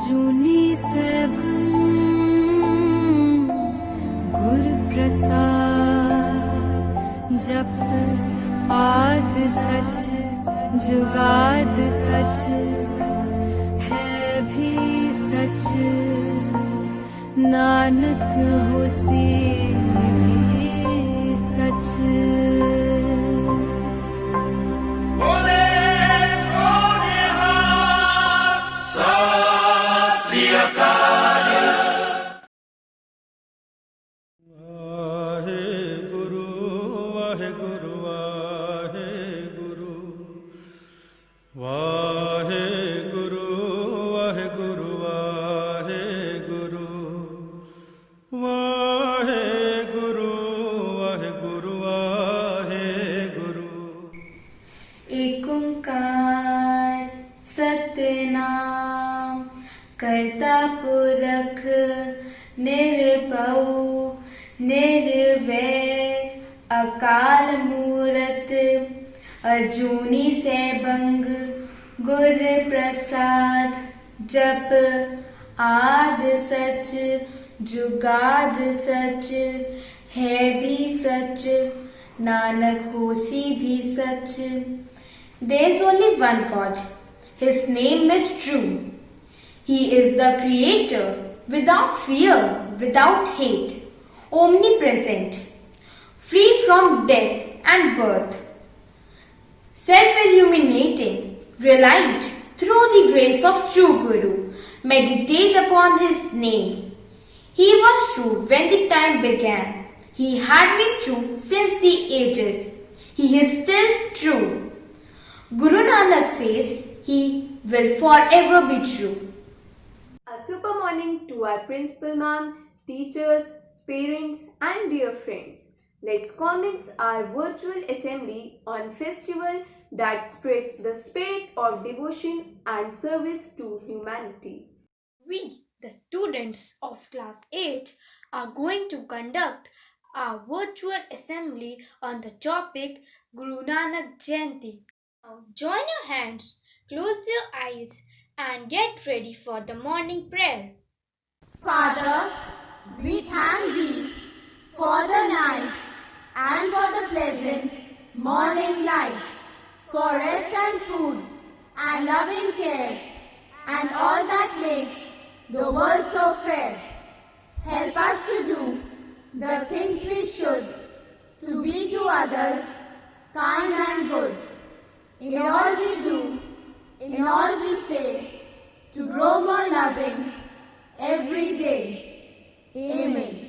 जूनी से गुर प्रसाद जप आद सच जुगाद सच है भी सच नानक होसी भी सच। एक ओंकार सतनाम करता पुरख निर्भउ निर्वैर अकाल मूरत अजूनी सैभंग गुर प्रसाद जप आद सच जुगाद सच है भी सच नानक होसी भी सच। There is only one God. His name is true. He is the creator without fear, without hate, omnipresent, free from death and birth, self-illuminating, realized through the grace of true Guru. Meditate upon his name. He was true when the time began. He had been true since the ages. He is still true. Guru Nanak says he will forever be true. A super morning to our principal ma'am, teachers, parents and dear friends. Let's commence our virtual assembly on festival that spreads the spirit of devotion and service to humanity. We, the students of class 8, are going to conduct our virtual assembly on the topic Guru Nanak Jayanti. Now join your hands, close your eyes and get ready for the morning prayer. Father, we thank Thee for the night and for the pleasant morning light, for rest and food and loving care and all that makes the world so fair. Help us to do the things we should, to be to others kind and good. In all we do, in all we say, to grow more loving every day. Amen.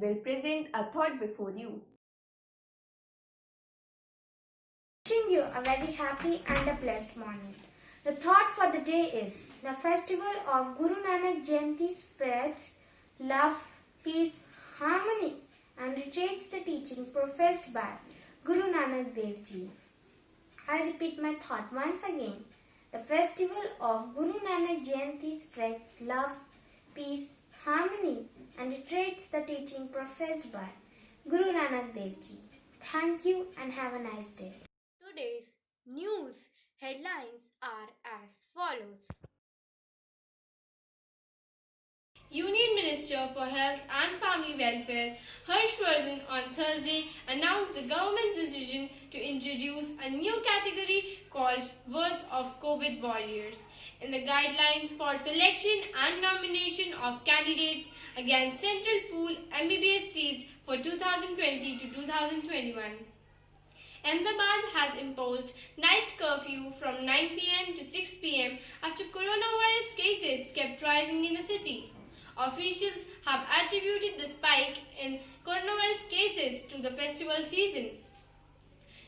Will present a thought before you. Wishing you a very happy and a blessed morning. The thought for the day is the festival of Guru Nanak Jayanti spreads love, peace, harmony and reiterates the teaching professed by Guru Nanak Dev Ji. I repeat my thought once again. The festival of Guru Nanak Jayanti spreads love, peace, harmony and reiterates the teaching professed by Guru Nanak Dev Ji. Thank you and have a nice day. Today's news headlines are as follows. Union Minister for Health and Family Welfare Harshvardhan on Thursday announced the government's decision to introduce a new category called Words of COVID Warriors in the guidelines for selection and nomination of candidates against Central Pool MBBS seats for 2020 to 2021. Ahmedabad has imposed night curfew from 9 pm to 6 pm after coronavirus cases kept rising in the city. Officials have attributed the spike in coronavirus cases to the festival season.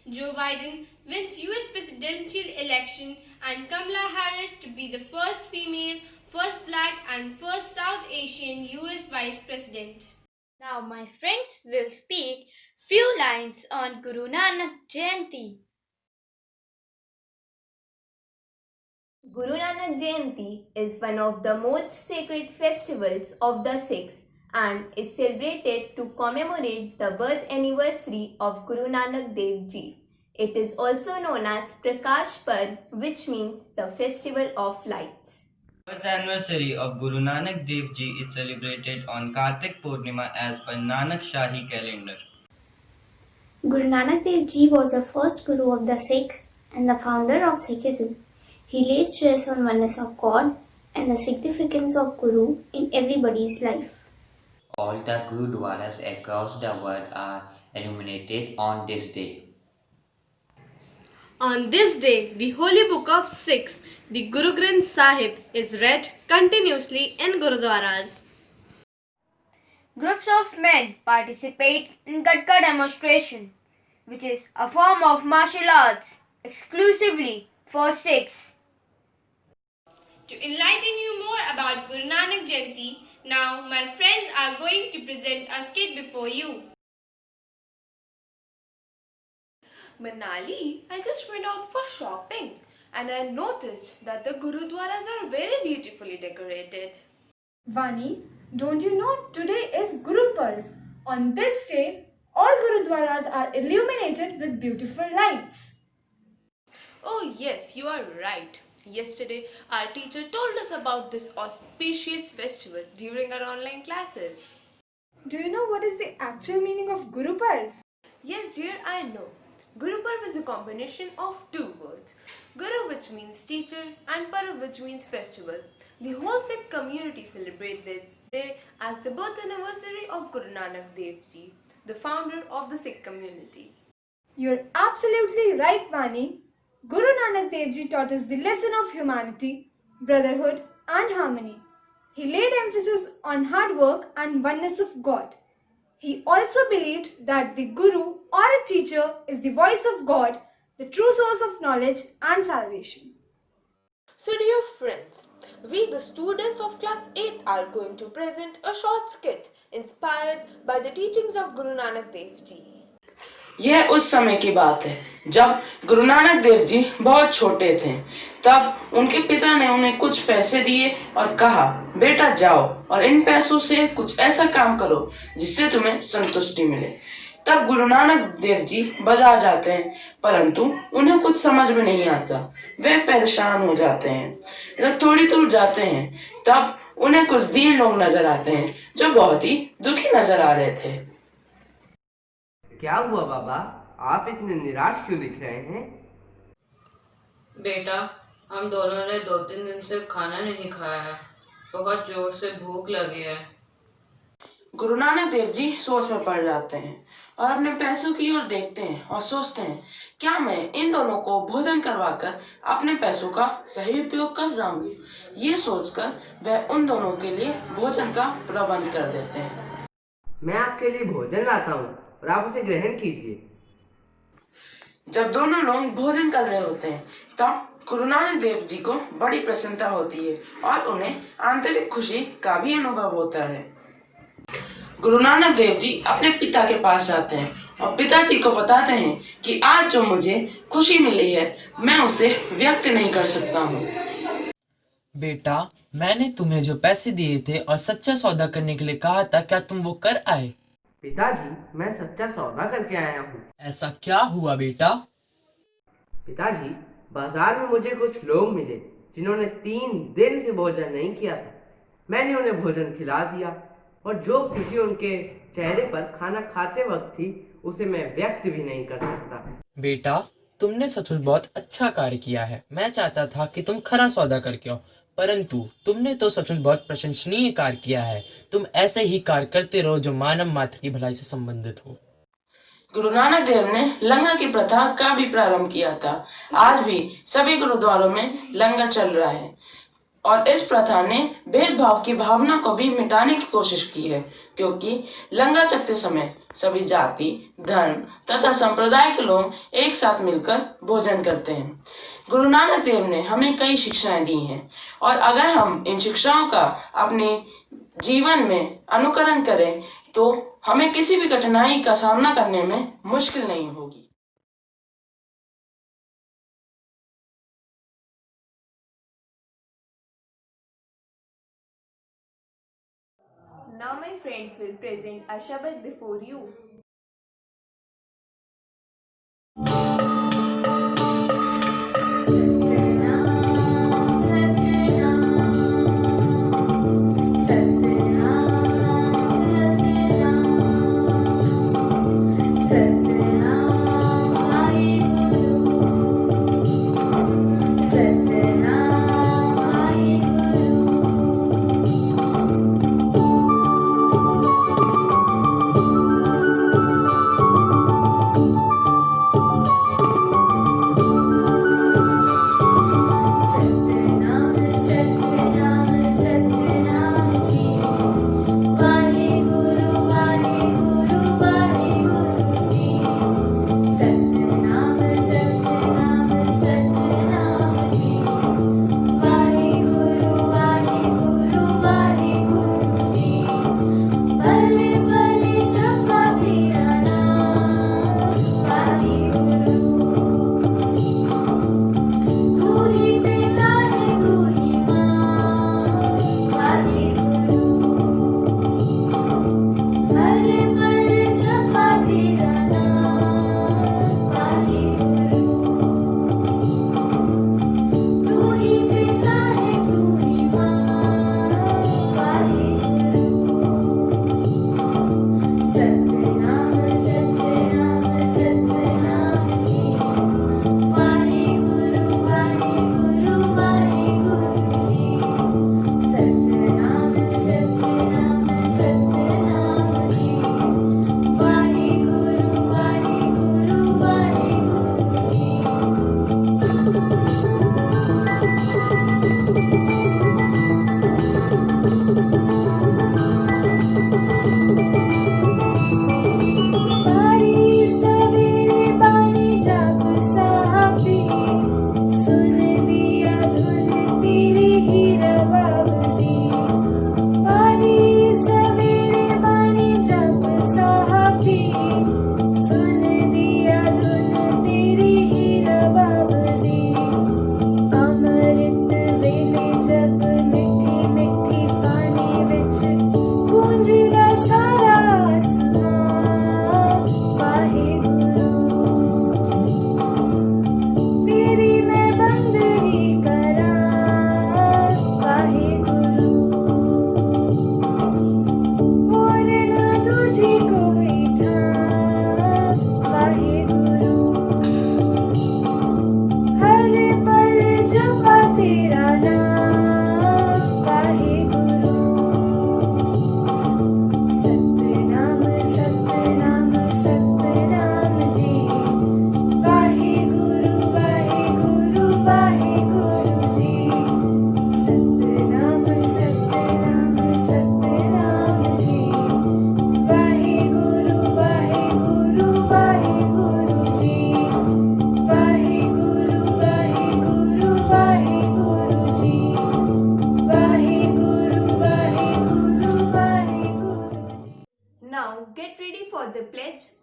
Joe Biden wins US presidential election and Kamala Harris to be the first female, first black and first South Asian US vice president. Now my friends will speak few lines on Guru Nanak Jayanti. Guru Nanak Jayanti is one of the most sacred festivals of the Sikhs and is celebrated to commemorate the birth anniversary of Guru Nanak Dev Ji. It is also known as Prakash Parv, which means the festival of lights. The birth anniversary of Guru Nanak Dev Ji is celebrated on Kartik Purnima as per Nanak Shahi calendar. Guru Nanak Dev Ji was the first Guru of the Sikhs and the founder of Sikhism. He laid stress on oneness of God and the significance of Guru in everybody's life. All the Gurudwaras across the world are illuminated on this day. On this day, the holy book of Sikhs, the Guru Granth Sahib, is read continuously in Gurudwaras. Groups of men participate in Gatka demonstration, which is a form of martial arts exclusively for Sikhs. To enlighten you more about Guru Nanak Jayanti, now my friends are going to present a skit before you. Manali, I just went out for shopping and I noticed that the Gurudwaras are very beautifully decorated. Vani, don't you know today is Guru Parv? On this day, all Gurudwaras are illuminated with beautiful lights. Oh yes, you are right. Yesterday, our teacher told us about this auspicious festival during our online classes. Do you know what is the actual meaning of Guru Parv? Yes dear, I know. Guru Parv is a combination of two words. Guru, which means teacher, and Parv, which means festival. The whole Sikh community celebrates this day as the birth anniversary of Guru Nanak Dev Ji, the founder of the Sikh community. You're absolutely right, Vani. Guru Nanak Dev Ji taught us the lesson of humanity, brotherhood and harmony. He laid emphasis on hard work and oneness of God. He also believed that the Guru or a teacher is the voice of God, the true source of knowledge and salvation. So dear friends, we the students of class 8 are going to present a short skit inspired by the teachings of Guru Nanak Dev Ji. यह उस समय की बात है जब गुरु नानक देव जी बहुत छोटे थे। तब उनके पिता ने उन्हें कुछ पैसे दिए और कहा, बेटा जाओ और इन पैसों से कुछ ऐसा काम करो जिससे तुम्हें संतुष्टि मिले। तब गुरु नानक देव जी बाजार जाते हैं, परंतु उन्हें कुछ समझ में नहीं आता। वे परेशान हो जाते हैं। जब थोड़ी दूर जाते हैं तब उन्हें कुछ दीन लोग नजर आते हैं जो बहुत ही दुखी नजर आ रहे थे। क्या हुआ बाबा, आप इतने निराश क्यों दिख रहे हैं? बेटा, हम दोनों ने 2-3 दिन से खाना नहीं खाया है। बहुत जोर से भूख लगी है। गुरु नानक देव जी सोच में पड़ जाते हैं और अपने पैसों की ओर देखते हैं और सोचते हैं, क्या मैं इन दोनों को भोजन करवाकर अपने पैसों का सही उपयोग कर रहा हूँ? ये सोचकर वह उन दोनों के लिए भोजन का प्रबंध कर देते हैं। मैं आपके लिए भोजन लाता हूँ और आप उसे ग्रहण कीजिए। जब दोनों लोग भोजन कर रहे होते हैं तब गुरु नानक देव जी को बड़ी प्रसन्नता होती है और उन्हें आंतरिक खुशी का भी अनुभव होता है। गुरु नानक देव जी अपने पिता के पास जाते हैं और पिताजी को बताते हैं कि आज जो मुझे खुशी मिली है मैं उसे व्यक्त नहीं कर सकता हूँ। बेटा, मैंने तुम्हें जो पैसे दिए थे और सच्चा सौदा करने के लिए कहा था, क्या तुम वो कर आए? पिताजी, मैं सच्चा सौदा करके आया हूँ। ऐसा क्या हुआ बेटा? पिताजी, बाजार में मुझे कुछ लोग मिले जिन्होंने 3 दिन से भोजन नहीं किया था। मैंने उन्हें भोजन खिला दिया और जो खुशी उनके चेहरे पर खाना खाते वक्त थी उसे मैं व्यक्त भी नहीं कर सकता। बेटा, तुमने सचमुच बहुत अच्छा कार्य किया है। मैं चाहता था कि तुम खरा सौदा करके आओ, परंतु तुमने तो सचमुच बहुत प्रशंसनीय कार्य किया है। तुम ऐसे ही कार्य करते रहो जो मानव मात्र की भलाई से संबंधित हो। गुरु नानक देव ने लंगर की प्रथा का भी प्रारंभ किया था। आज भी सभी गुरुद्वारों में लंगर चल रहा है और इस प्रथा ने भेदभाव की भावना को भी मिटाने की कोशिश की है, क्योंकि लंगर चलते समय सभी जाति, धर्म तथा संप्रदाय के लोग एक साथ मिलकर भोजन करते हैं। गुरु नानक देव ने हमें कई शिक्षाएं दी हैं और अगर हम इन शिक्षाओं का अपने जीवन में अनुकरण करें तो हमें किसी भी कठिनाई का सामना करने में मुश्किल नहीं होगी। Now my friends will present a Shabad before you.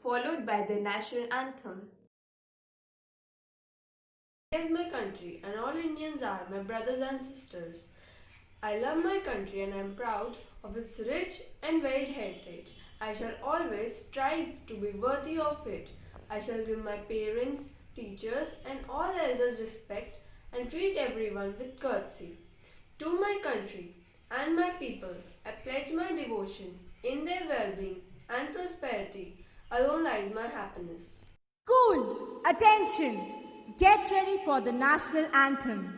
followed by the national anthem. India is my country and all Indians are my brothers and sisters. I love my country and I am proud of its rich and varied heritage. I shall always strive to be worthy of it. I shall give my parents, teachers, and all elders respect and treat everyone with courtesy. To my country and my people, I pledge my devotion. In their well-being and prosperity alone lies my happiness. School, attention! Get ready for the national anthem.